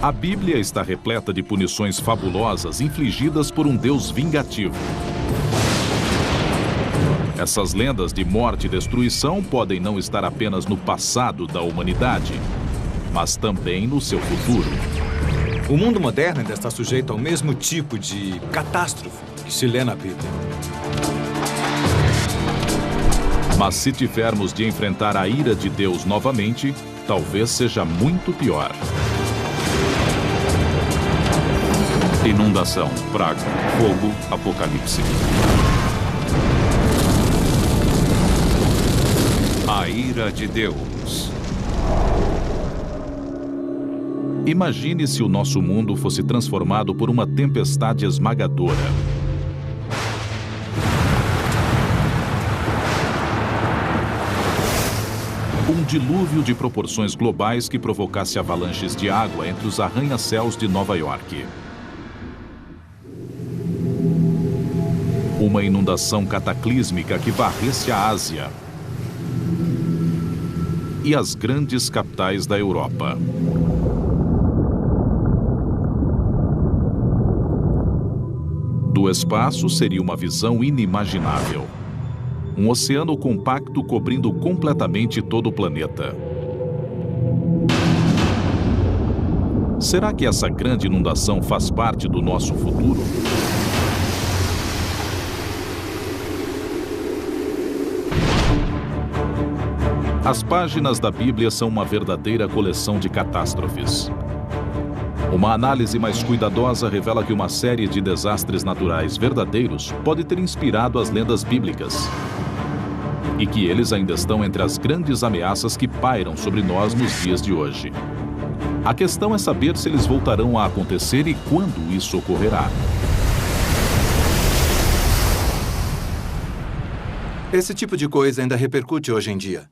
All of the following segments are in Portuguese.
A Bíblia está repleta de punições fabulosas infligidas por um Deus vingativo. Essas lendas de morte e destruição podem não estar apenas no passado da humanidade, mas também no seu futuro. O mundo moderno ainda está sujeito ao mesmo tipo de catástrofe que se lê na Bíblia. Mas se tivermos de enfrentar a ira de Deus novamente, talvez seja muito pior. Inundação, praga, fogo, apocalipse. A ira de Deus. Imagine se o nosso mundo fosse transformado por uma tempestade esmagadora. Um dilúvio de proporções globais que provocasse avalanches de água entre os arranha-céus de Nova York. Uma inundação cataclísmica que varresse a Ásia e as grandes capitais da Europa. Do espaço seria uma visão inimaginável. Um oceano compacto cobrindo completamente todo o planeta. Será que essa grande inundação faz parte do nosso futuro? As páginas da Bíblia são uma verdadeira coleção de catástrofes. Uma análise mais cuidadosa revela que uma série de desastres naturais verdadeiros pode ter inspirado as lendas bíblicas. E que eles ainda estão entre as grandes ameaças que pairam sobre nós nos dias de hoje. A questão é saber se eles voltarão a acontecer e quando isso ocorrerá. Esse tipo de coisa ainda repercute hoje em dia.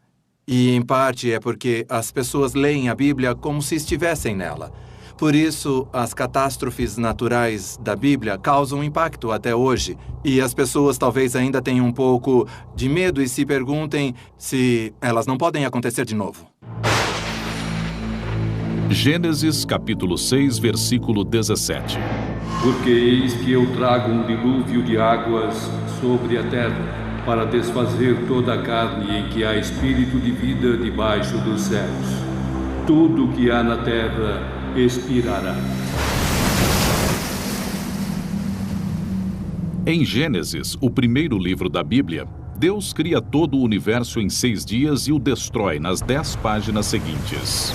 E, em parte, é porque as pessoas leem a Bíblia como se estivessem nela. Por isso, as catástrofes naturais da Bíblia causam impacto até hoje. E as pessoas talvez ainda tenham um pouco de medo e se perguntem se elas não podem acontecer de novo. Gênesis, capítulo 6, versículo 17. Porque eis que eu trago um dilúvio de águas sobre a terra, para desfazer toda a carne em que há espírito de vida debaixo dos céus. Tudo o que há na terra expirará. Em Gênesis, o primeiro livro da Bíblia, Deus cria todo o universo em 6 dias e o destrói nas 10 páginas seguintes.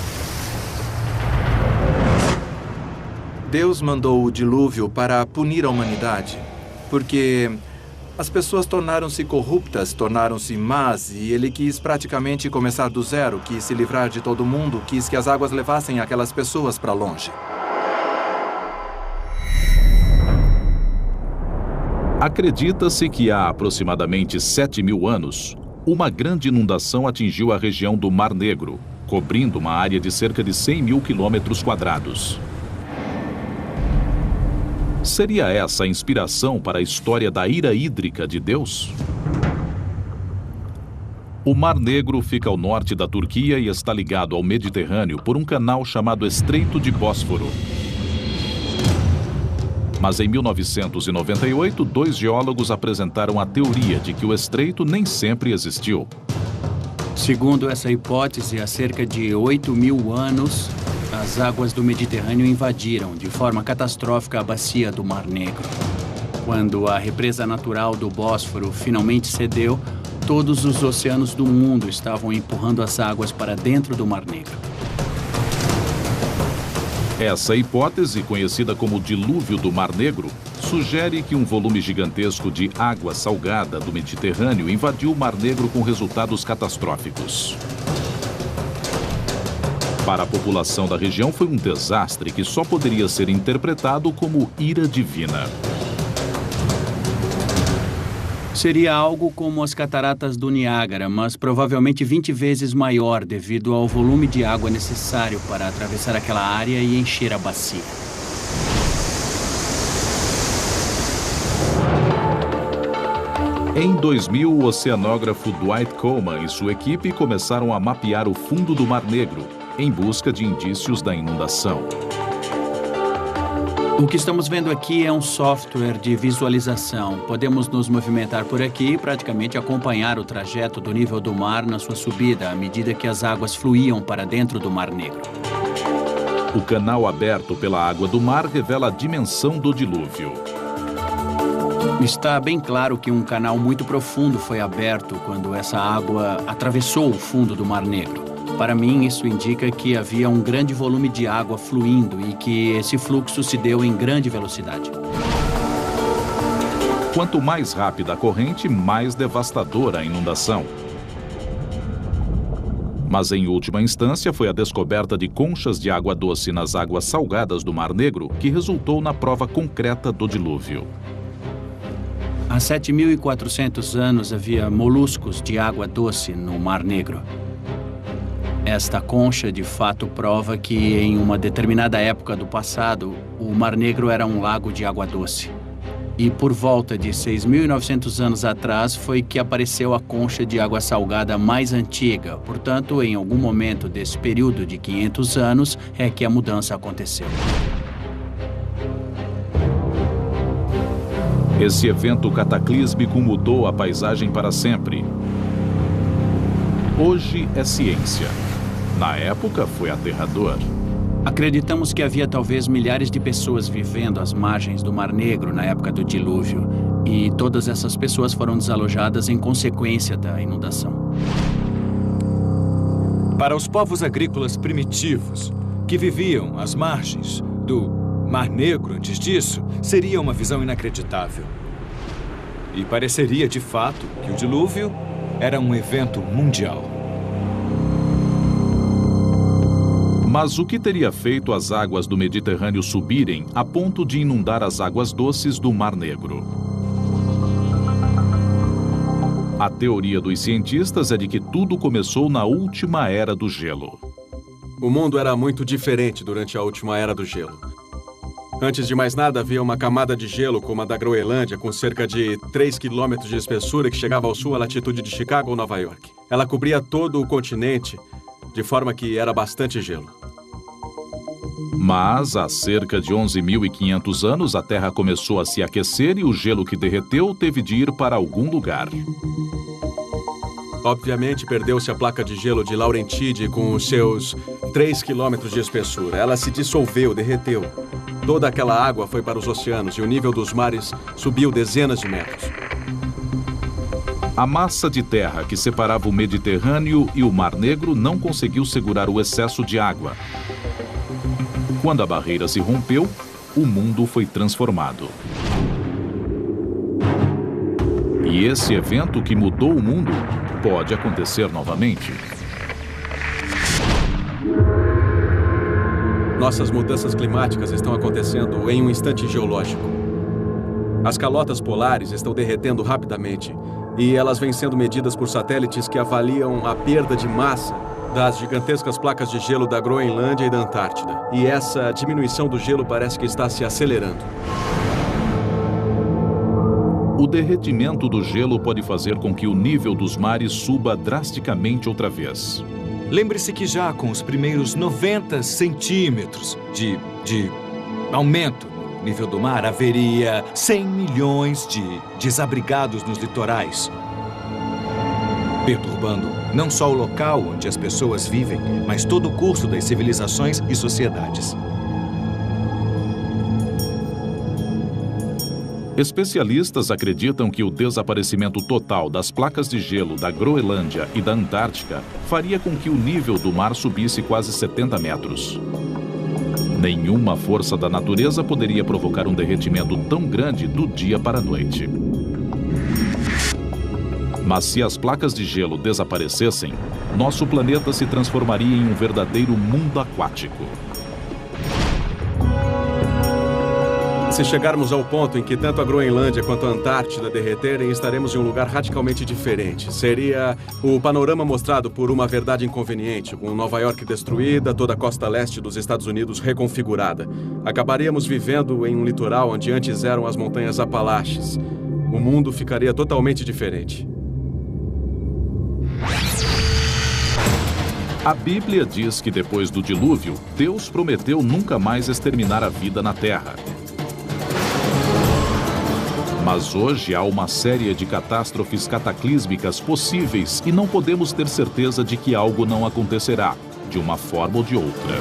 Deus mandou o dilúvio para punir a humanidade, porque as pessoas tornaram-se corruptas, tornaram-se más, e ele quis praticamente começar do zero, quis se livrar de todo mundo, quis que as águas levassem aquelas pessoas para longe. Acredita-se que há aproximadamente 7.000 anos, uma grande inundação atingiu a região do Mar Negro, cobrindo uma área de cerca de 100.000 quilômetros quadrados. Seria essa a inspiração para a história da ira hídrica de Deus? O Mar Negro fica ao norte da Turquia e está ligado ao Mediterrâneo por um canal chamado Estreito de Bósforo. Mas em 1998, 2 geólogos apresentaram a teoria de que o estreito nem sempre existiu. Segundo essa hipótese, há cerca de 8.000 anos, as águas do Mediterrâneo invadiram de forma catastrófica a bacia do Mar Negro. Quando a represa natural do Bósforo finalmente cedeu, todos os oceanos do mundo estavam empurrando as águas para dentro do Mar Negro. Essa hipótese, conhecida como dilúvio do Mar Negro, sugere que um volume gigantesco de água salgada do Mediterrâneo invadiu o Mar Negro com resultados catastróficos. Para a população da região foi um desastre que só poderia ser interpretado como ira divina. Seria algo como as cataratas do Niágara, mas provavelmente 20 vezes maior devido ao volume de água necessário para atravessar aquela área e encher a bacia. Em 2000, o oceanógrafo Dwight Coleman e sua equipe começaram a mapear o fundo do Mar Negro, em busca de indícios da inundação. O que estamos vendo aqui é um software de visualização. Podemos nos movimentar por aqui e praticamente acompanhar o trajeto do nível do mar na sua subida, à medida que as águas fluíam para dentro do Mar Negro. O canal aberto pela água do mar revela a dimensão do dilúvio. Está bem claro que um canal muito profundo foi aberto quando essa água atravessou o fundo do Mar Negro. Para mim, isso indica que havia um grande volume de água fluindo e que esse fluxo se deu em grande velocidade. Quanto mais rápida a corrente, mais devastadora a inundação. Mas, em última instância, foi a descoberta de conchas de água doce nas águas salgadas do Mar Negro que resultou na prova concreta do dilúvio. Há 7.400 anos havia moluscos de água doce no Mar Negro. Esta concha, de fato, prova que, em uma determinada época do passado, o Mar Negro era um lago de água doce. E por volta de 6.900 anos atrás foi que apareceu a concha de água salgada mais antiga. Portanto, em algum momento desse período de 500 anos é que a mudança aconteceu. Esse evento cataclísmico mudou a paisagem para sempre. Hoje é ciência. Na época, foi aterrador. Acreditamos que havia talvez milhares de pessoas vivendo às margens do Mar Negro na época do dilúvio. E todas essas pessoas foram desalojadas em consequência da inundação. Para os povos agrícolas primitivos, que viviam às margens do Mar Negro antes disso, seria uma visão inacreditável. E pareceria, de fato, que o dilúvio era um evento mundial. Mas o que teria feito as águas do Mediterrâneo subirem a ponto de inundar as águas doces do Mar Negro? A teoria dos cientistas é de que tudo começou na última era do gelo. O mundo era muito diferente durante a última era do gelo. Antes de mais nada, havia uma camada de gelo como a da Groenlândia, com cerca de 3 quilômetros de espessura, que chegava ao sul, à latitude de Chicago ou Nova York. Ela cobria todo o continente, de forma que era bastante gelo. Mas, há cerca de 11.500 anos, a Terra começou a se aquecer e o gelo que derreteu teve de ir para algum lugar. Obviamente, perdeu-se a placa de gelo de Laurentide com os seus 3 quilômetros de espessura. Ela se dissolveu, derreteu. Toda aquela água foi para os oceanos e o nível dos mares subiu dezenas de metros. A massa de terra que separava o Mediterrâneo e o Mar Negro não conseguiu segurar o excesso de água. Quando a barreira se rompeu, o mundo foi transformado. E esse evento que mudou o mundo pode acontecer novamente. Nossas mudanças climáticas estão acontecendo em um instante geológico. As calotas polares estão derretendo rapidamente e elas vêm sendo medidas por satélites que avaliam a perda de massa das gigantescas placas de gelo da Groenlândia e da Antártida. E essa diminuição do gelo parece que está se acelerando. O derretimento do gelo pode fazer com que o nível dos mares suba drasticamente outra vez. Lembre-se que já com os primeiros 90 centímetros de aumento no nível do mar, haveria 100 milhões de desabrigados nos litorais, perturbando não só o local onde as pessoas vivem, mas todo o curso das civilizações e sociedades. Especialistas acreditam que o desaparecimento total das placas de gelo da Groenlândia e da Antártica faria com que o nível do mar subisse quase 70 metros. Nenhuma força da natureza poderia provocar um derretimento tão grande do dia para a noite. Mas se as placas de gelo desaparecessem, nosso planeta se transformaria em um verdadeiro mundo aquático. Se chegarmos ao ponto em que tanto a Groenlândia quanto a Antártida derreterem, estaremos em um lugar radicalmente diferente. Seria o panorama mostrado por uma verdade inconveniente, com Nova York destruída, toda a costa leste dos Estados Unidos reconfigurada. Acabaríamos vivendo em um litoral onde antes eram as montanhas Apalaches. O mundo ficaria totalmente diferente. A Bíblia diz que depois do dilúvio, Deus prometeu nunca mais exterminar a vida na Terra. Mas hoje há uma série de catástrofes cataclísmicas possíveis e não podemos ter certeza de que algo não acontecerá, de uma forma ou de outra.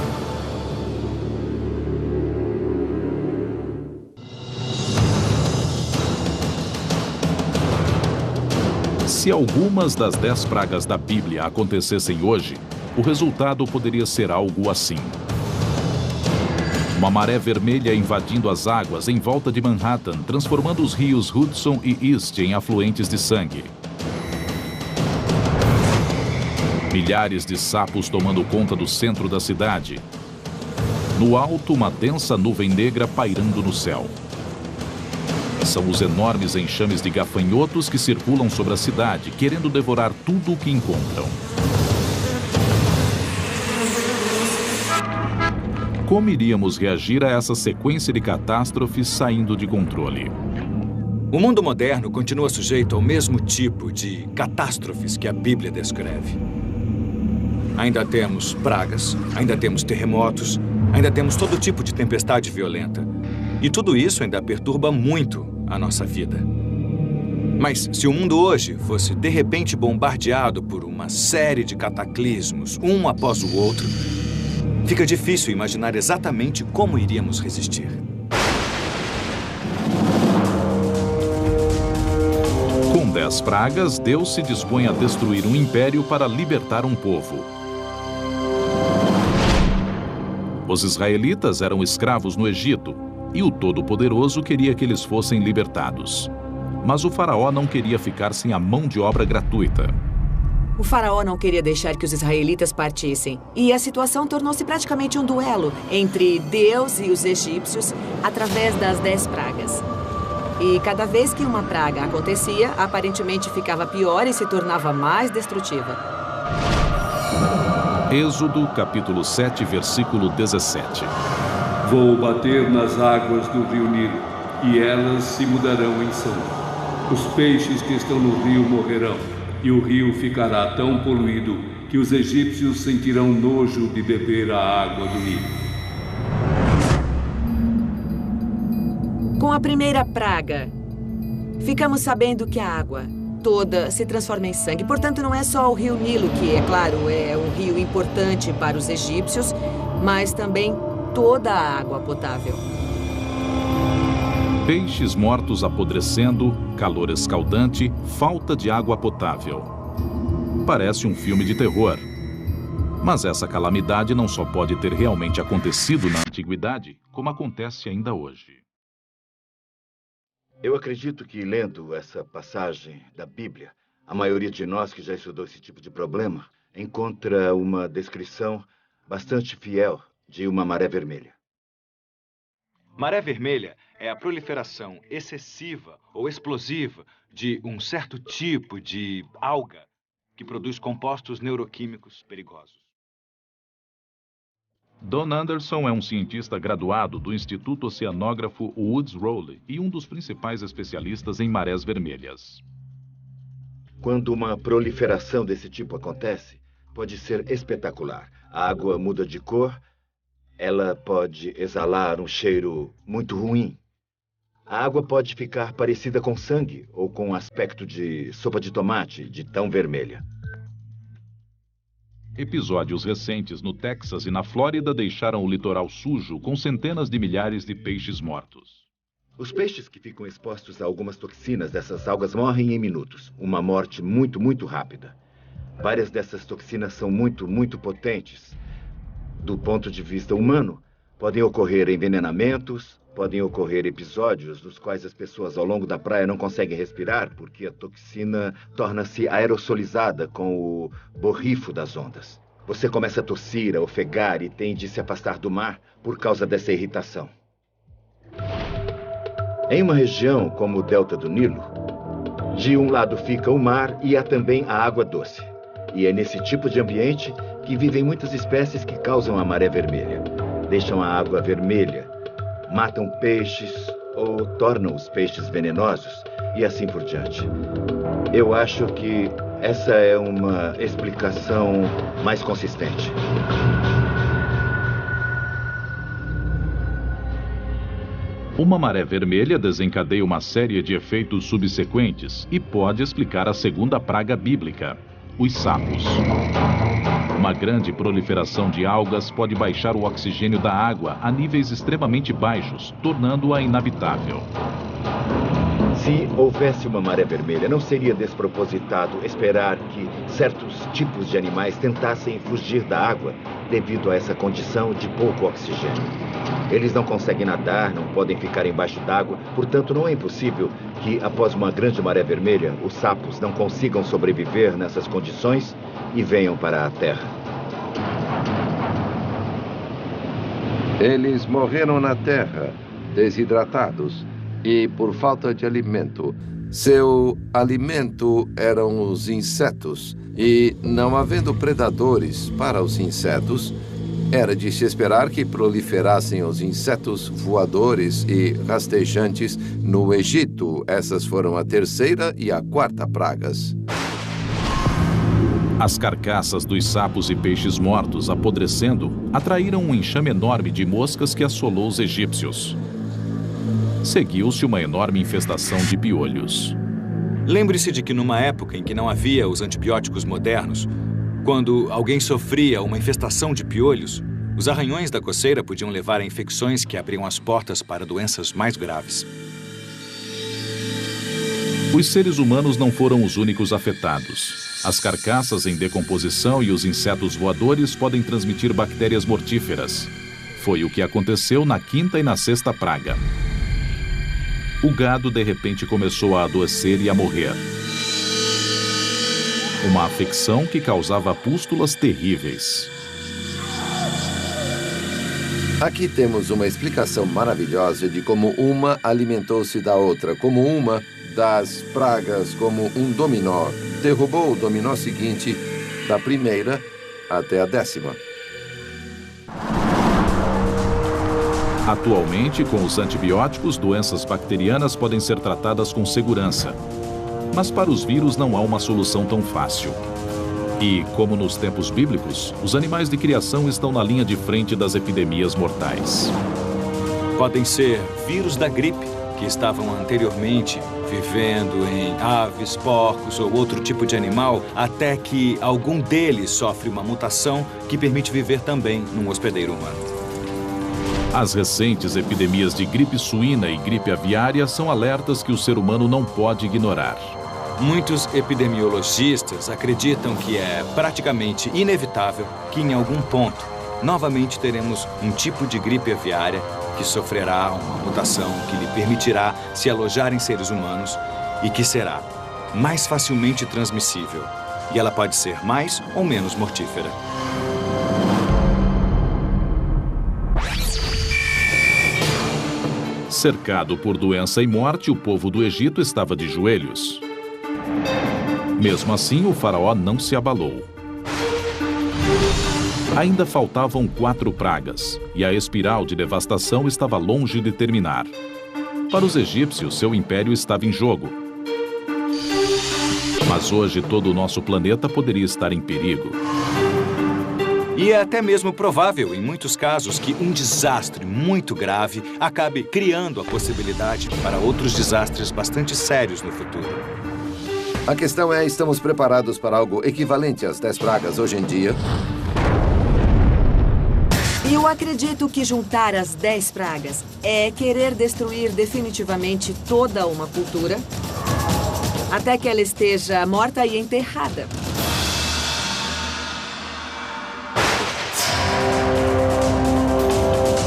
Se algumas das 10 pragas da Bíblia acontecessem hoje, o resultado poderia ser algo assim. Uma maré vermelha invadindo as águas em volta de Manhattan, transformando os rios Hudson e East em afluentes de sangue. Milhares de sapos tomando conta do centro da cidade. No alto, uma densa nuvem negra pairando no céu. São os enormes enxames de gafanhotos que circulam sobre a cidade, querendo devorar tudo o que encontram. Como iríamos reagir a essa sequência de catástrofes saindo de controle? O mundo moderno continua sujeito ao mesmo tipo de catástrofes que a Bíblia descreve. Ainda temos pragas, ainda temos terremotos, ainda temos todo tipo de tempestade violenta. E tudo isso ainda perturba muito a nossa vida. Mas se o mundo hoje fosse de repente bombardeado por uma série de cataclismos, um após o outro, fica difícil imaginar exatamente como iríamos resistir. Com 10 pragas, Deus se dispõe a destruir um império para libertar um povo. Os israelitas eram escravos no Egito, e o Todo-Poderoso queria que eles fossem libertados. Mas o faraó não queria ficar sem a mão de obra gratuita. O faraó não queria deixar que os israelitas partissem, e a situação tornou-se praticamente um duelo entre Deus e os egípcios através das 10 pragas. E cada vez que uma praga acontecia, aparentemente ficava pior e se tornava mais destrutiva. Êxodo, capítulo 7, versículo 17. Vou bater nas águas do rio Nilo, e elas se mudarão em sangue. Os peixes que estão no rio morrerão, e o rio ficará tão poluído que os egípcios sentirão nojo de beber a água do Nilo. Com a primeira praga, ficamos sabendo que a água toda se transforma em sangue. Portanto, não é só o rio Nilo, que, é claro, é um rio importante para os egípcios, mas também toda a água potável. Peixes mortos apodrecendo, calor escaldante, falta de água potável. Parece um filme de terror. Mas essa calamidade não só pode ter realmente acontecido na antiguidade, como acontece ainda hoje. Eu acredito que, lendo essa passagem da Bíblia, a maioria de nós que já estudou esse tipo de problema encontra uma descrição bastante fiel de uma maré vermelha. Maré vermelha é a proliferação excessiva ou explosiva de um certo tipo de alga que produz compostos neuroquímicos perigosos. Don Anderson é um cientista graduado do Instituto Oceanógrafo Woods Rowley e um dos principais especialistas em marés vermelhas. Quando uma proliferação desse tipo acontece, pode ser espetacular. A água muda de cor, ela pode exalar um cheiro muito ruim. A água pode ficar parecida com sangue ou com um aspecto de sopa de tomate, de tão vermelha. Episódios recentes no Texas e na Flórida deixaram o litoral sujo com centenas de milhares de peixes mortos. Os peixes que ficam expostos a algumas toxinas dessas algas morrem em minutos. Uma morte muito, muito rápida. Várias dessas toxinas são muito potentes. Do ponto de vista humano, podem ocorrer envenenamentos, podem ocorrer episódios nos quais as pessoas ao longo da praia não conseguem respirar porque a toxina torna-se aerosolizada com o borrifo das ondas. Você começa a tossir, a ofegar e tem de se afastar do mar por causa dessa irritação. Em uma região como o Delta do Nilo, de um lado fica o mar e há também a água doce. E é nesse tipo de ambiente que vivem muitas espécies que causam a maré vermelha. Deixam a água vermelha, matam peixes ou tornam os peixes venenosos e assim por diante. Eu acho que essa é uma explicação mais consistente. Uma maré vermelha desencadeia uma série de efeitos subsequentes e pode explicar a segunda praga bíblica, os sapos. Uma grande proliferação de algas pode baixar o oxigênio da água a níveis extremamente baixos, tornando-a inabitável. Se houvesse uma maré vermelha, não seria despropositado esperar que certos tipos de animais tentassem fugir da água devido a essa condição de pouco oxigênio. Eles não conseguem nadar, não podem ficar embaixo d'água, portanto não é impossível que, após uma grande maré vermelha, os sapos não consigam sobreviver nessas condições e venham para a Terra. Eles morreram na Terra, desidratados e por falta de alimento. Seu alimento eram os insetos, e não havendo predadores para os insetos, era de se esperar que proliferassem os insetos voadores e rastejantes no Egito. Essas foram a terceira e a quarta pragas. As carcaças dos sapos e peixes mortos apodrecendo atraíram um enxame enorme de moscas que assolou os egípcios. Seguiu-se uma enorme infestação de piolhos. Lembre-se de que numa época em que não havia os antibióticos modernos, quando alguém sofria uma infestação de piolhos, os arranhões da coceira podiam levar a infecções que abriam as portas para doenças mais graves. Os seres humanos não foram os únicos afetados. As carcaças em decomposição e os insetos voadores podem transmitir bactérias mortíferas. Foi o que aconteceu na quinta e na sexta praga. O gado de repente começou a adoecer e a morrer. Uma afecção que causava pústulas terríveis. Aqui temos uma explicação maravilhosa de como uma alimentou-se da outra, como uma das pragas, como um dominó. Derrubou o dominó seguinte, da primeira até a 10ª. Atualmente, com os antibióticos, doenças bacterianas podem ser tratadas com segurança. Mas para os vírus não há uma solução tão fácil. E, como nos tempos bíblicos, os animais de criação estão na linha de frente das epidemias mortais. Podem ser vírus da gripe, que estavam anteriormente vivendo em aves, porcos ou outro tipo de animal, até que algum deles sofre uma mutação que permite viver também num hospedeiro humano. As recentes epidemias de gripe suína e gripe aviária são alertas que o ser humano não pode ignorar. Muitos epidemiologistas acreditam que é praticamente inevitável que, em algum ponto, novamente teremos um tipo de gripe aviária que sofrerá uma mutação que lhe permitirá se alojar em seres humanos e que será mais facilmente transmissível. E ela pode ser mais ou menos mortífera. Cercado por doença e morte, o povo do Egito estava de joelhos. Mesmo assim, o faraó não se abalou. Ainda faltavam 4 pragas, e a espiral de devastação estava longe de terminar. Para os egípcios, seu império estava em jogo. Mas hoje todo o nosso planeta poderia estar em perigo. E é até mesmo provável, em muitos casos, que um desastre muito grave acabe criando a possibilidade para outros desastres bastante sérios no futuro. A questão é, estamos preparados para algo equivalente às 10 pragas hoje em dia? Eu acredito que juntar as 10 pragas é querer destruir definitivamente toda uma cultura até que ela esteja morta e enterrada.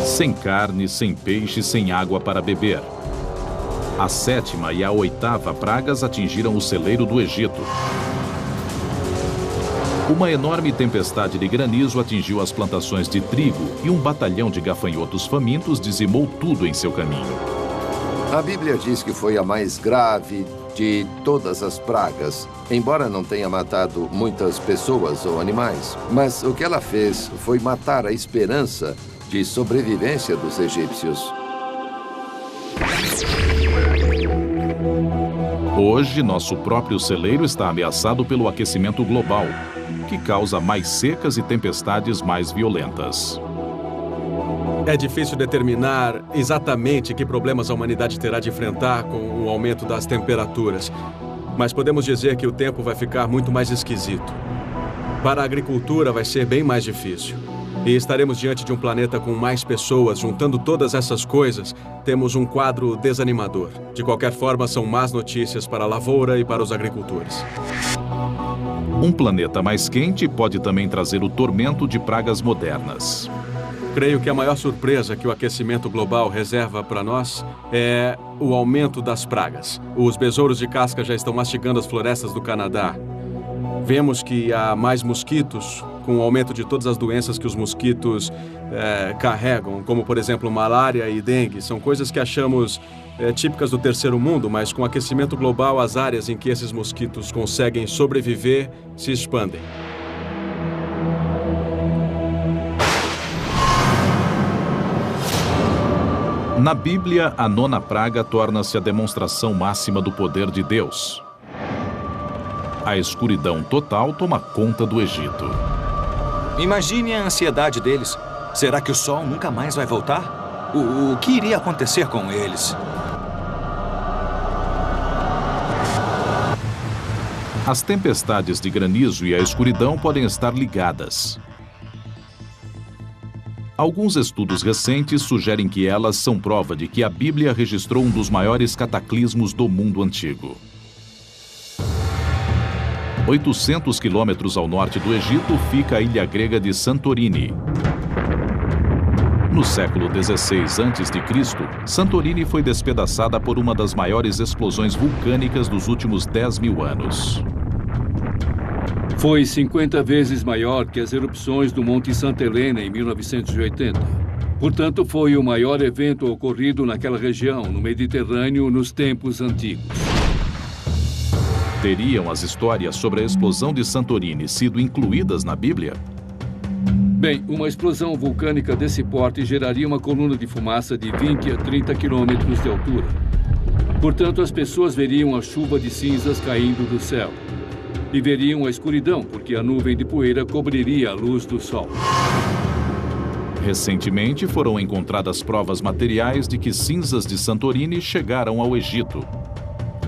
Sem carne, sem peixe, sem água para beber. A 7ª e a 8ª pragas atingiram o celeiro do Egito. Uma enorme tempestade de granizo atingiu as plantações de trigo e um batalhão de gafanhotos famintos dizimou tudo em seu caminho. A Bíblia diz que foi a mais grave de todas as pragas, embora não tenha matado muitas pessoas ou animais. Mas o que ela fez foi matar a esperança de sobrevivência dos egípcios. Hoje, nosso próprio celeiro está ameaçado pelo aquecimento global, que causa mais secas e tempestades mais violentas. É difícil determinar exatamente que problemas a humanidade terá de enfrentar com o aumento das temperaturas. Mas podemos dizer que o tempo vai ficar muito mais esquisito. Para a agricultura vai ser bem mais difícil. E estaremos diante de um planeta com mais pessoas. Juntando todas essas coisas, temos um quadro desanimador. De qualquer forma, são más notícias para a lavoura e para os agricultores. Um planeta mais quente pode também trazer o tormento de pragas modernas. Creio que a maior surpresa que o aquecimento global reserva para nós é o aumento das pragas. Os besouros de casca já estão mastigando as florestas do Canadá. Vemos que há mais mosquitos, com o aumento de todas as doenças que os mosquitos carregam, como, por exemplo, malária e dengue. São coisas que achamos típicas do terceiro mundo, mas com o aquecimento global, as áreas em que esses mosquitos conseguem sobreviver se expandem. Na Bíblia, a 9ª praga torna-se a demonstração máxima do poder de Deus. A escuridão total toma conta do Egito. Imagine a ansiedade deles. Será que o sol nunca mais vai voltar? O que iria acontecer com eles? As tempestades de granizo e a escuridão podem estar ligadas. Alguns estudos recentes sugerem que elas são prova de que a Bíblia registrou um dos maiores cataclismos do mundo antigo. 800 quilômetros ao norte do Egito fica a ilha grega de Santorini. No século XVI a.C., Santorini foi despedaçada por uma das maiores explosões vulcânicas dos últimos 10.000 anos. Foi 50 vezes maior que as erupções do Monte Santa Helena em 1980. Portanto, foi o maior evento ocorrido naquela região, no Mediterrâneo, nos tempos antigos. Teriam as histórias sobre a explosão de Santorini sido incluídas na Bíblia? Bem, uma explosão vulcânica desse porte geraria uma coluna de fumaça de 20 a 30 quilômetros de altura. Portanto, as pessoas veriam a chuva de cinzas caindo do céu. E veriam a escuridão, porque a nuvem de poeira cobriria a luz do sol. Recentemente foram encontradas provas materiais de que cinzas de Santorini chegaram ao Egito,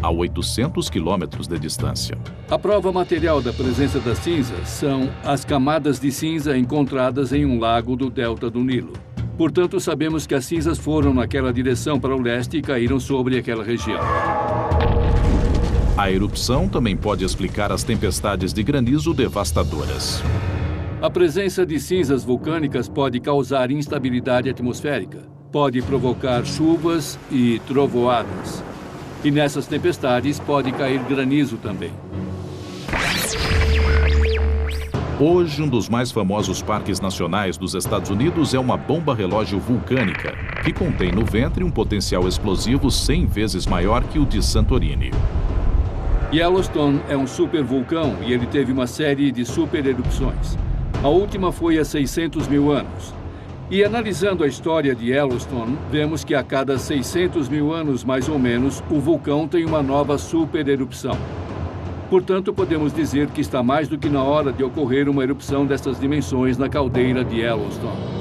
a 800 quilômetros de distância. A prova material da presença das cinzas são as camadas de cinza encontradas em um lago do delta do Nilo. Portanto, sabemos que as cinzas foram naquela direção para o leste e caíram sobre aquela região. A erupção também pode explicar as tempestades de granizo devastadoras. A presença de cinzas vulcânicas pode causar instabilidade atmosférica, pode provocar chuvas e trovoadas. E nessas tempestades pode cair granizo também. Hoje, um dos mais famosos parques nacionais dos Estados Unidos é uma bomba relógio vulcânica, que contém no ventre um potencial explosivo 100 vezes maior que o de Santorini. Yellowstone é um supervulcão e ele teve uma série de supererupções. A última foi há 600 mil anos. E analisando a história de Yellowstone, vemos que a cada 600 mil anos, mais ou menos, o vulcão tem uma nova supererupção. Portanto, podemos dizer que está mais do que na hora de ocorrer uma erupção dessas dimensões na caldeira de Yellowstone.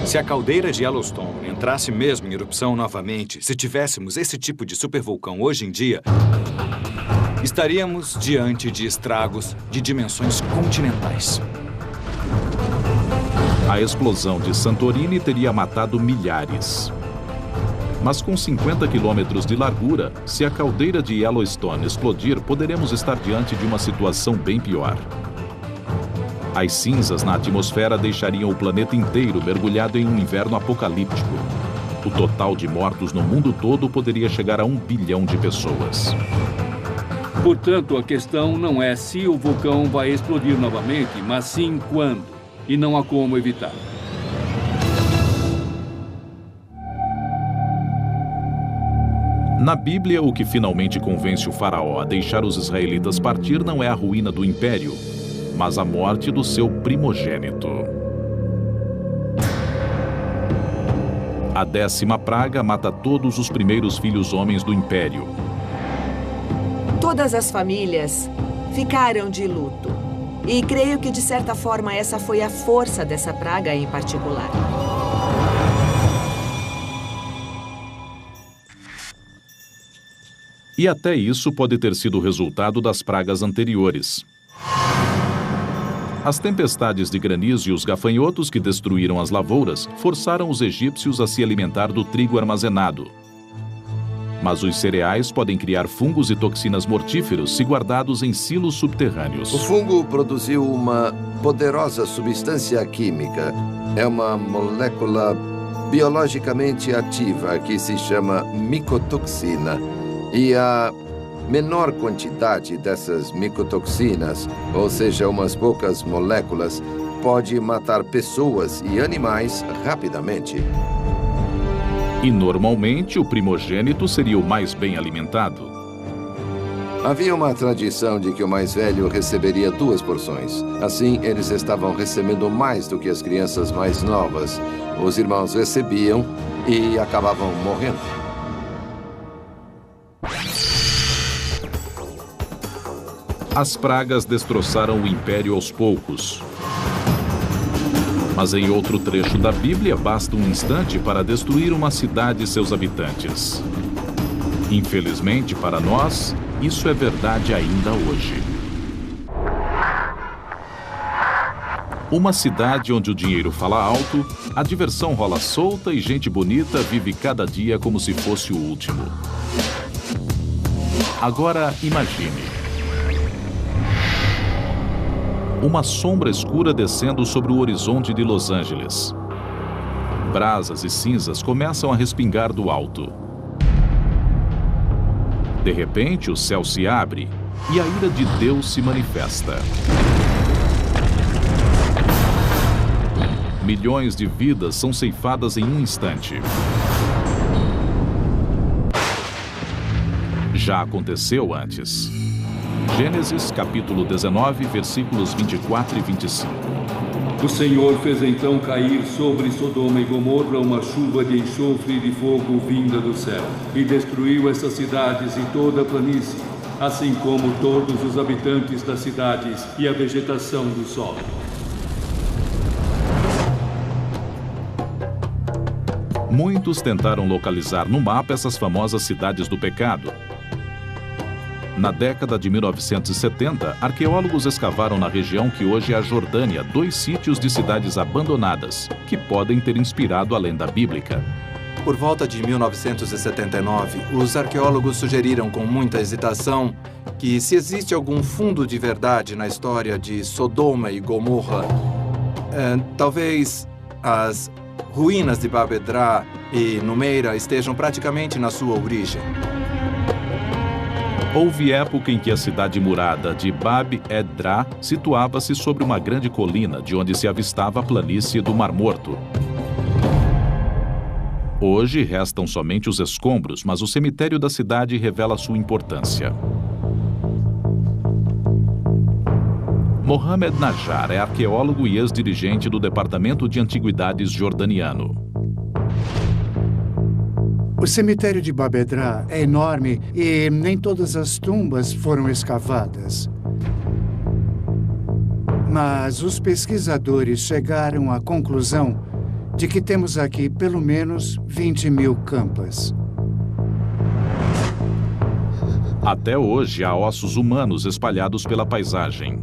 Se a caldeira de Yellowstone entrasse mesmo em erupção novamente, se tivéssemos esse tipo de supervulcão hoje em dia, estaríamos diante de estragos de dimensões continentais. A explosão de Santorini teria matado milhares. Mas com 50 quilômetros de largura, se a caldeira de Yellowstone explodir, poderemos estar diante de uma situação bem pior. As cinzas na atmosfera deixariam o planeta inteiro mergulhado em um inverno apocalíptico. O total de mortos no mundo todo poderia chegar a 1 bilhão de pessoas. Portanto, a questão não é se o vulcão vai explodir novamente, mas sim quando. E não há como evitar. Na Bíblia, o que finalmente convence o faraó a deixar os israelitas partir não é a ruína do império, mas a morte do seu primogênito. A 10ª praga mata todos os primeiros filhos homens do império. Todas as famílias ficaram de luto. E creio que, de certa forma, essa foi a força dessa praga em particular. E até isso pode ter sido resultado das pragas anteriores. As tempestades de granizo e os gafanhotos que destruíram as lavouras forçaram os egípcios a se alimentar do trigo armazenado. Mas os cereais podem criar fungos e toxinas mortíferos se guardados em silos subterrâneos. O fungo produziu uma poderosa substância química. É uma molécula biologicamente ativa que se chama micotoxina. E a menor quantidade dessas micotoxinas, ou seja, umas poucas moléculas, pode matar pessoas e animais rapidamente. E normalmente o primogênito seria o mais bem alimentado. Havia uma tradição de que o mais velho receberia 2 porções. Assim, eles estavam recebendo mais do que as crianças mais novas. Os irmãos recebiam e acabavam morrendo. As pragas destroçaram o império aos poucos. Mas em outro trecho da Bíblia, basta um instante para destruir uma cidade e seus habitantes. Infelizmente, para nós, isso é verdade ainda hoje. Uma cidade onde o dinheiro fala alto, a diversão rola solta e gente bonita vive cada dia como se fosse o último. Agora, imagine uma sombra escura descendo sobre o horizonte de Los Angeles. Brasas e cinzas começam a respingar do alto. De repente, o céu se abre e a ira de Deus se manifesta. Milhões de vidas são ceifadas em um instante. Já aconteceu antes. Gênesis, capítulo 19, versículos 24 e 25. O Senhor fez então cair sobre Sodoma e Gomorra uma chuva de enxofre e de fogo vinda do céu, e destruiu essas cidades e toda a planície, assim como todos os habitantes das cidades e a vegetação do solo. Muitos tentaram localizar no mapa essas famosas cidades do pecado. Na década de 1970, arqueólogos escavaram na região que hoje é a Jordânia 2 sítios de cidades abandonadas, que podem ter inspirado a lenda bíblica. Por volta de 1979, os arqueólogos sugeriram com muita hesitação que se existe algum fundo de verdade na história de Sodoma e Gomorra, talvez as ruínas de Bab Edra e Numeira estejam praticamente na sua origem. Houve época em que a cidade murada de Bab Edra situava-se sobre uma grande colina de onde se avistava a planície do Mar Morto. Hoje restam somente os escombros, mas o cemitério da cidade revela sua importância. Mohamed Najjar é arqueólogo e ex-dirigente do Departamento de Antiguidades jordaniano. O cemitério de Bab Edra é enorme e nem todas as tumbas foram escavadas. Mas os pesquisadores chegaram à conclusão de que temos aqui pelo menos 20.000 campas. Até hoje há ossos humanos espalhados pela paisagem.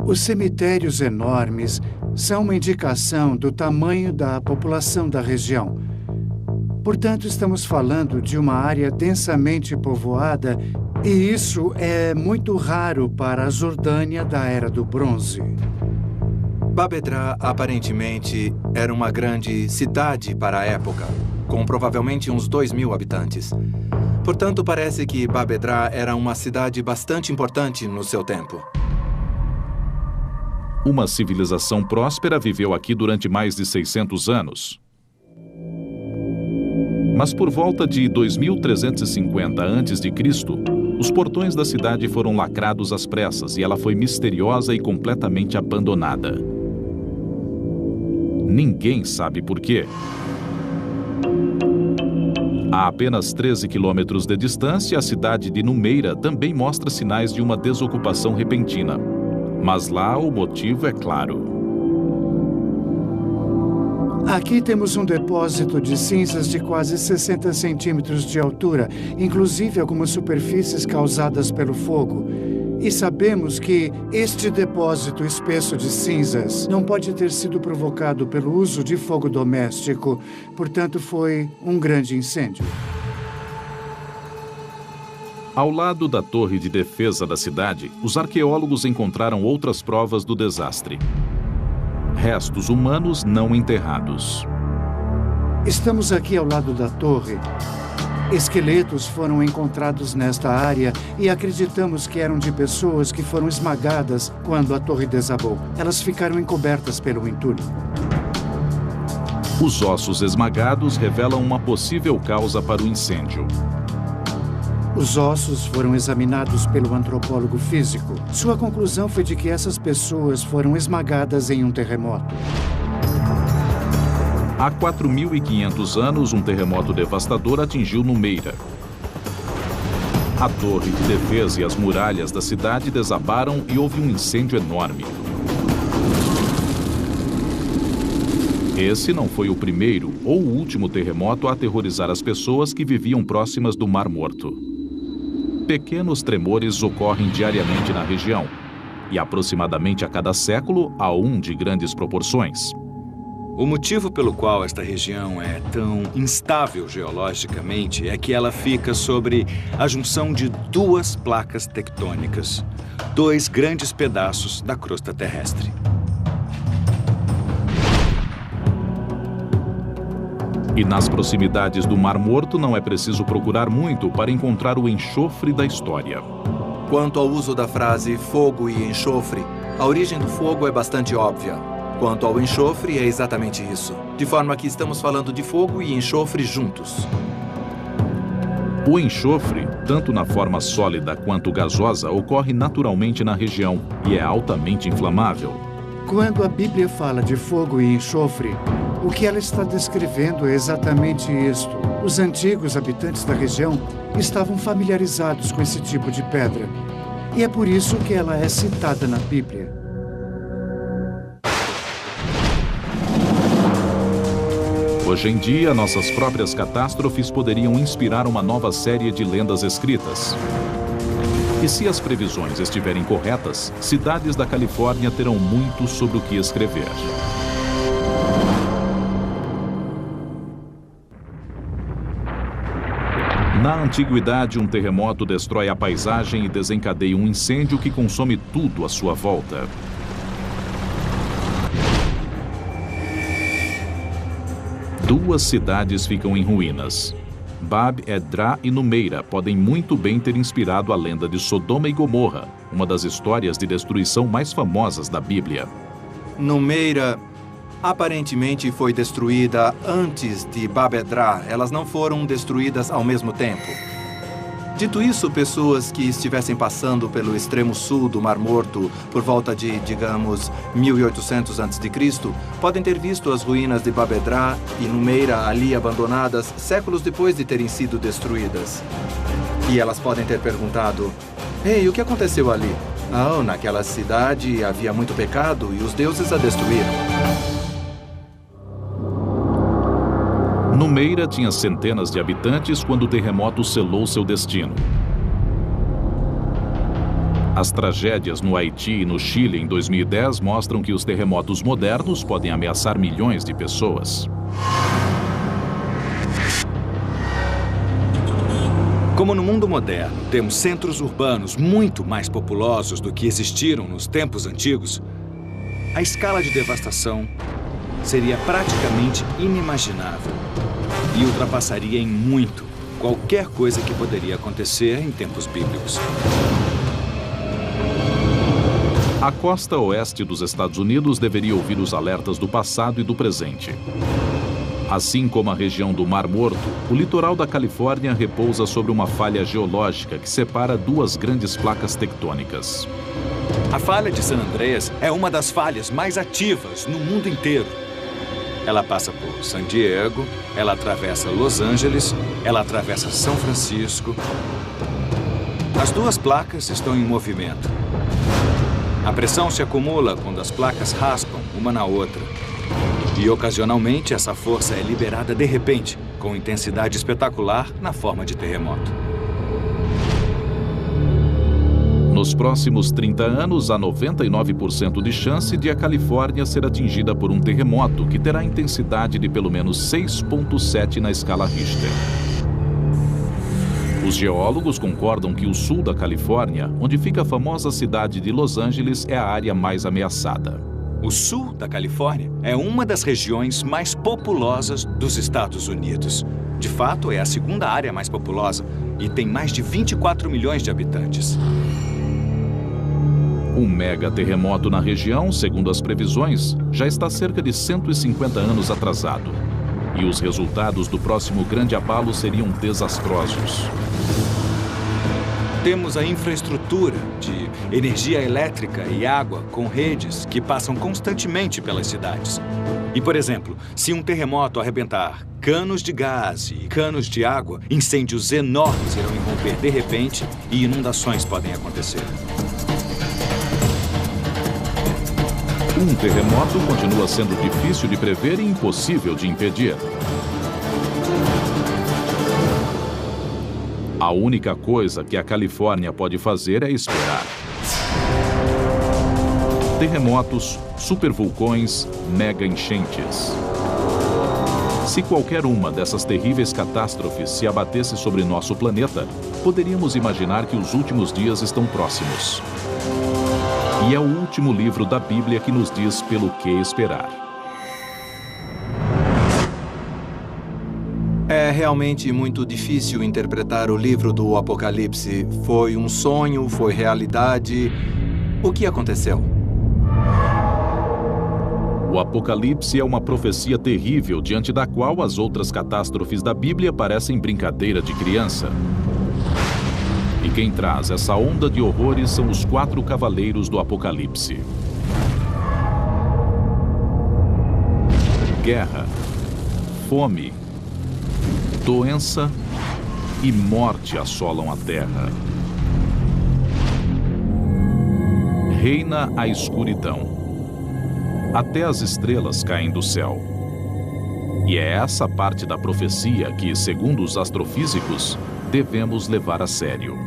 Os cemitérios enormes são uma indicação do tamanho da população da região. Portanto, estamos falando de uma área densamente povoada e isso é muito raro para a Jordânia da Era do Bronze. Bab Edra, aparentemente, era uma grande cidade para a época, com provavelmente uns 2.000 habitantes. Portanto, parece que Bab Edra era uma cidade bastante importante no seu tempo. Uma civilização próspera viveu aqui durante mais de 600 anos. Mas por volta de 2350 a.C., os portões da cidade foram lacrados às pressas e ela foi misteriosa e completamente abandonada. Ninguém sabe por quê. A apenas 13 quilômetros de distância, a cidade de Numeira também mostra sinais de uma desocupação repentina. Mas lá o motivo é claro. Aqui temos um depósito de cinzas de quase 60 centímetros de altura, inclusive algumas superfícies causadas pelo fogo. E sabemos que este depósito espesso de cinzas não pode ter sido provocado pelo uso de fogo doméstico, portanto, foi um grande incêndio. Ao lado da torre de defesa da cidade, os arqueólogos encontraram outras provas do desastre. Restos humanos não enterrados. Estamos aqui ao lado da torre. Esqueletos foram encontrados nesta área e acreditamos que eram de pessoas que foram esmagadas quando a torre desabou. Elas ficaram encobertas pelo entulho. Os ossos esmagados revelam uma possível causa para o incêndio. Os ossos foram examinados pelo antropólogo físico. Sua conclusão foi de que essas pessoas foram esmagadas em um terremoto. Há 4.500 anos, um terremoto devastador atingiu Numeira. A torre de defesa e as muralhas da cidade desabaram e houve um incêndio enorme. Esse não foi o primeiro ou o último terremoto a aterrorizar as pessoas que viviam próximas do Mar Morto. Pequenos tremores ocorrem diariamente na região, e aproximadamente a cada século há um de grandes proporções. O motivo pelo qual esta região é tão instável geologicamente é que ela fica sobre a junção de duas placas tectônicas, dois grandes pedaços da crosta terrestre. E nas proximidades do Mar Morto não é preciso procurar muito para encontrar o enxofre da história. Quanto ao uso da frase fogo e enxofre, a origem do fogo é bastante óbvia. Quanto ao enxofre, é exatamente isso. De forma que estamos falando de fogo e enxofre juntos. O enxofre, tanto na forma sólida quanto gasosa, ocorre naturalmente na região e é altamente inflamável. Quando a Bíblia fala de fogo e enxofre, o que ela está descrevendo é exatamente isto. Os antigos habitantes da região estavam familiarizados com esse tipo de pedra. E é por isso que ela é citada na Bíblia. Hoje em dia, nossas próprias catástrofes poderiam inspirar uma nova série de lendas escritas. E se as previsões estiverem corretas, cidades da Califórnia terão muito sobre o que escrever. Na antiguidade, um terremoto destrói a paisagem e desencadeia um incêndio que consome tudo à sua volta. Duas cidades ficam em ruínas. Bab Edrá e Numeira podem muito bem ter inspirado a lenda de Sodoma e Gomorra, uma das histórias de destruição mais famosas da Bíblia. Numeira aparentemente foi destruída antes de Bab Edrá. Elas não foram destruídas ao mesmo tempo. Dito isso, pessoas que estivessem passando pelo extremo sul do Mar Morto por volta de, digamos, 1800 a.C., podem ter visto as ruínas de Bab Edrá e Numeira ali abandonadas séculos depois de terem sido destruídas. E elas podem ter perguntado: "Ei, o que aconteceu ali?" "Ah, naquela cidade havia muito pecado e os deuses a destruíram." Numeira tinha centenas de habitantes quando o terremoto selou seu destino. As tragédias no Haiti e no Chile em 2010 mostram que os terremotos modernos podem ameaçar milhões de pessoas. Como no mundo moderno temos centros urbanos muito mais populosos do que existiram nos tempos antigos, a escala de devastação seria praticamente inimaginável e ultrapassaria em muito qualquer coisa que poderia acontecer em tempos bíblicos. A costa oeste dos Estados Unidos deveria ouvir os alertas do passado e do presente. Assim como a região do Mar Morto, o litoral da Califórnia repousa sobre uma falha geológica que separa duas grandes placas tectônicas. A falha de San Andreas é uma das falhas mais ativas no mundo inteiro. Ela passa por San Diego, ela atravessa Los Angeles, ela atravessa São Francisco. As duas placas estão em movimento. A pressão se acumula quando as placas raspam uma na outra. E ocasionalmente essa força é liberada de repente, com intensidade espetacular na forma de terremoto. Nos próximos 30 anos, há 99% de chance de a Califórnia ser atingida por um terremoto que terá intensidade de pelo menos 6,7 na escala Richter. Os geólogos concordam que o sul da Califórnia, onde fica a famosa cidade de Los Angeles, é a área mais ameaçada. O sul da Califórnia é uma das regiões mais populosas dos Estados Unidos. De fato, é a segunda área mais populosa e tem mais de 24 milhões de habitantes. Um mega terremoto na região, segundo as previsões, já está cerca de 150 anos atrasado. E os resultados do próximo grande abalo seriam desastrosos. Temos a infraestrutura de energia elétrica e água com redes que passam constantemente pelas cidades. E, por exemplo, se um terremoto arrebentar canos de gás e canos de água, incêndios enormes irão irromper de repente e inundações podem acontecer. Um terremoto continua sendo difícil de prever e impossível de impedir. A única coisa que a Califórnia pode fazer é esperar. Terremotos, supervulcões, mega enchentes. Se qualquer uma dessas terríveis catástrofes se abatesse sobre nosso planeta, poderíamos imaginar que os últimos dias estão próximos. E é o último livro da Bíblia que nos diz pelo que esperar. É realmente muito difícil interpretar o livro do Apocalipse. Foi um sonho? Foi realidade? O que aconteceu? O Apocalipse é uma profecia terrível diante da qual as outras catástrofes da Bíblia parecem brincadeira de criança. E quem traz essa onda de horrores são os 4 cavaleiros do Apocalipse. Guerra, fome, doença e morte assolam a terra. Reina a escuridão. Até as estrelas caem do céu. E é essa parte da profecia que, segundo os astrofísicos, devemos levar a sério.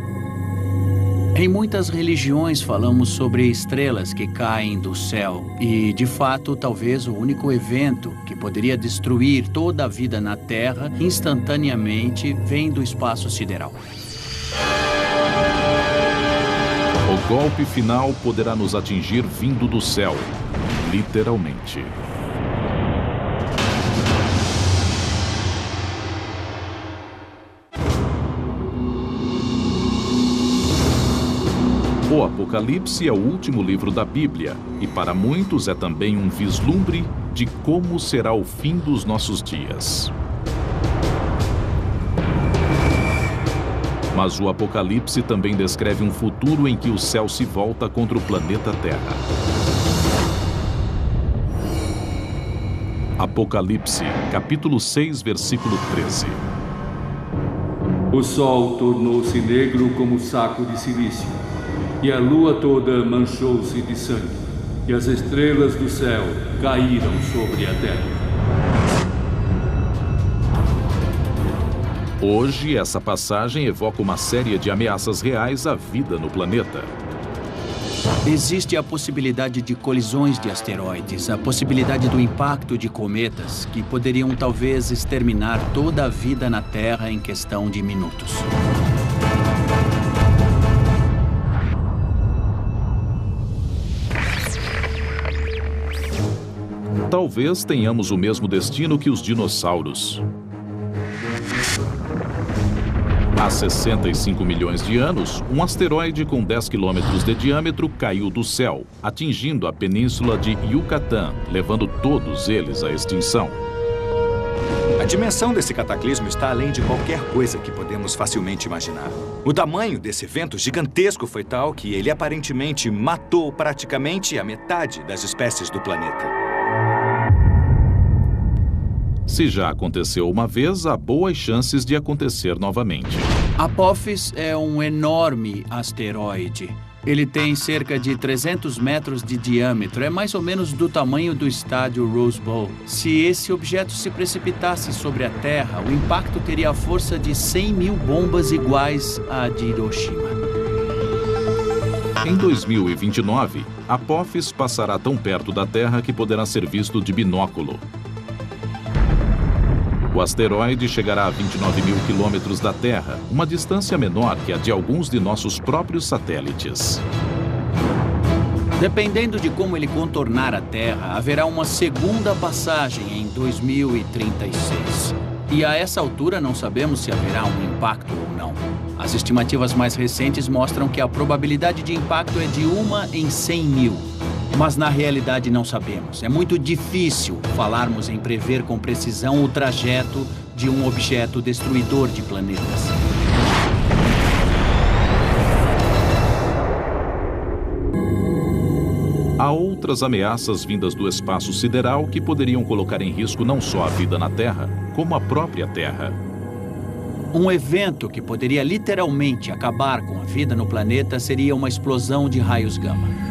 Em muitas religiões falamos sobre estrelas que caem do céu e, de fato, talvez o único evento que poderia destruir toda a vida na Terra instantaneamente vem do espaço sideral. O golpe final poderá nos atingir vindo do céu, literalmente. O Apocalipse é o último livro da Bíblia e para muitos é também um vislumbre de como será o fim dos nossos dias. Mas o Apocalipse também descreve um futuro em que o céu se volta contra o planeta Terra. Apocalipse, capítulo 6, versículo 13. O sol tornou-se negro como saco de silício, e a lua toda manchou-se de sangue, e as estrelas do céu caíram sobre a terra. Hoje, essa passagem evoca uma série de ameaças reais à vida no planeta. Existe a possibilidade de colisões de asteroides, a possibilidade do impacto de cometas, que poderiam talvez exterminar toda a vida na Terra em questão de minutos. Talvez tenhamos o mesmo destino que os dinossauros. Há 65 milhões de anos, um asteroide com 10 quilômetros de diâmetro caiu do céu, atingindo a península de Yucatán, levando todos eles à extinção. A dimensão desse cataclismo está além de qualquer coisa que podemos facilmente imaginar. O tamanho desse evento gigantesco foi tal que ele aparentemente matou praticamente a metade das espécies do planeta. Se já aconteceu uma vez, há boas chances de acontecer novamente. Apophis é um enorme asteroide. Ele tem cerca de 300 metros de diâmetro. É mais ou menos do tamanho do estádio Rose Bowl. Se esse objeto se precipitasse sobre a Terra, o impacto teria a força de 100 mil bombas iguais à de Hiroshima. Em 2029, Apophis passará tão perto da Terra que poderá ser visto de binóculo. O asteroide chegará a 29 mil quilômetros da Terra, uma distância menor que a de alguns de nossos próprios satélites. Dependendo de como ele contornar a Terra, haverá uma segunda passagem em 2036. E a essa altura não sabemos se haverá um impacto ou não. As estimativas mais recentes mostram que a probabilidade de impacto é de 1 em 100 mil. Mas na realidade não sabemos. É muito difícil falarmos em prever com precisão o trajeto de um objeto destruidor de planetas. Há outras ameaças vindas do espaço sideral que poderiam colocar em risco não só a vida na Terra, como a própria Terra. Um evento que poderia literalmente acabar com a vida no planeta seria uma explosão de raios gama.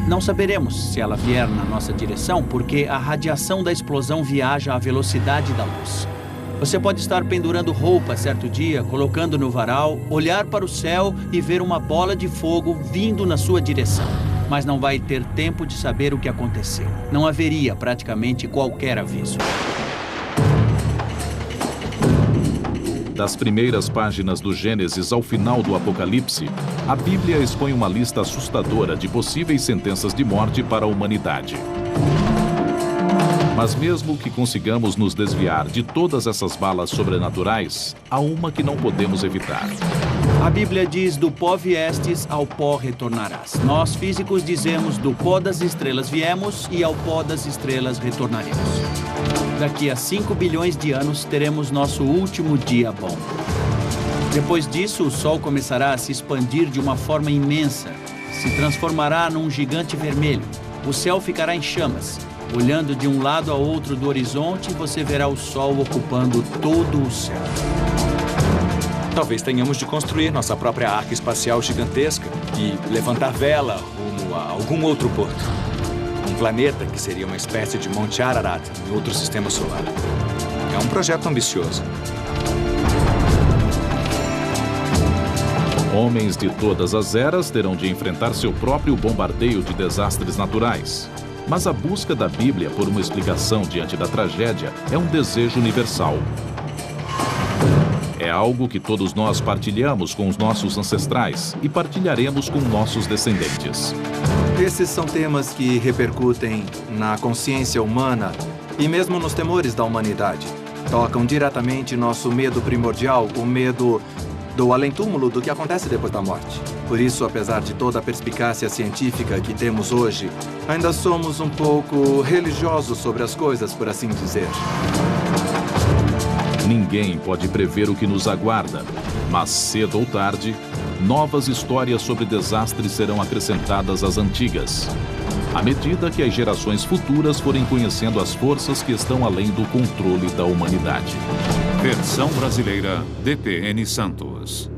Não saberemos se ela vier na nossa direção porque a radiação da explosão viaja à velocidade da luz. Você pode estar pendurando roupa certo dia, colocando no varal, olhar para o céu e ver uma bola de fogo vindo na sua direção. Mas não vai ter tempo de saber o que aconteceu. Não haveria praticamente qualquer aviso. Das primeiras páginas do Gênesis ao final do Apocalipse, a Bíblia expõe uma lista assustadora de possíveis sentenças de morte para a humanidade. Mas mesmo que consigamos nos desviar de todas essas balas sobrenaturais, há uma que não podemos evitar. A Bíblia diz: do pó viestes, ao pó retornarás. Nós, físicos, dizemos: do pó das estrelas viemos e ao pó das estrelas retornaremos. Daqui a 5 bilhões de anos, teremos nosso último dia bom. Depois disso, o Sol começará a se expandir de uma forma imensa. Se transformará num gigante vermelho. O céu ficará em chamas. Olhando de um lado a outro do horizonte, você verá o Sol ocupando todo o céu. Talvez tenhamos de construir nossa própria arca espacial gigantesca e levantar vela rumo a algum outro porto. Um planeta que seria uma espécie de Monte Ararat em outro sistema solar. É um projeto ambicioso. Homens de todas as eras terão de enfrentar seu próprio bombardeio de desastres naturais. Mas a busca da Bíblia por uma explicação diante da tragédia é um desejo universal. É algo que todos nós partilhamos com os nossos ancestrais e partilharemos com nossos descendentes. Esses são temas que repercutem na consciência humana e mesmo nos temores da humanidade. Tocam diretamente nosso medo primordial, o medo do além-túmulo, do que acontece depois da morte. Por isso, apesar de toda a perspicácia científica que temos hoje, ainda somos um pouco religiosos sobre as coisas, por assim dizer. Ninguém pode prever o que nos aguarda, mas cedo ou tarde, novas histórias sobre desastres serão acrescentadas às antigas, à medida que as gerações futuras forem conhecendo as forças que estão além do controle da humanidade. Versão brasileira, DPN Santos.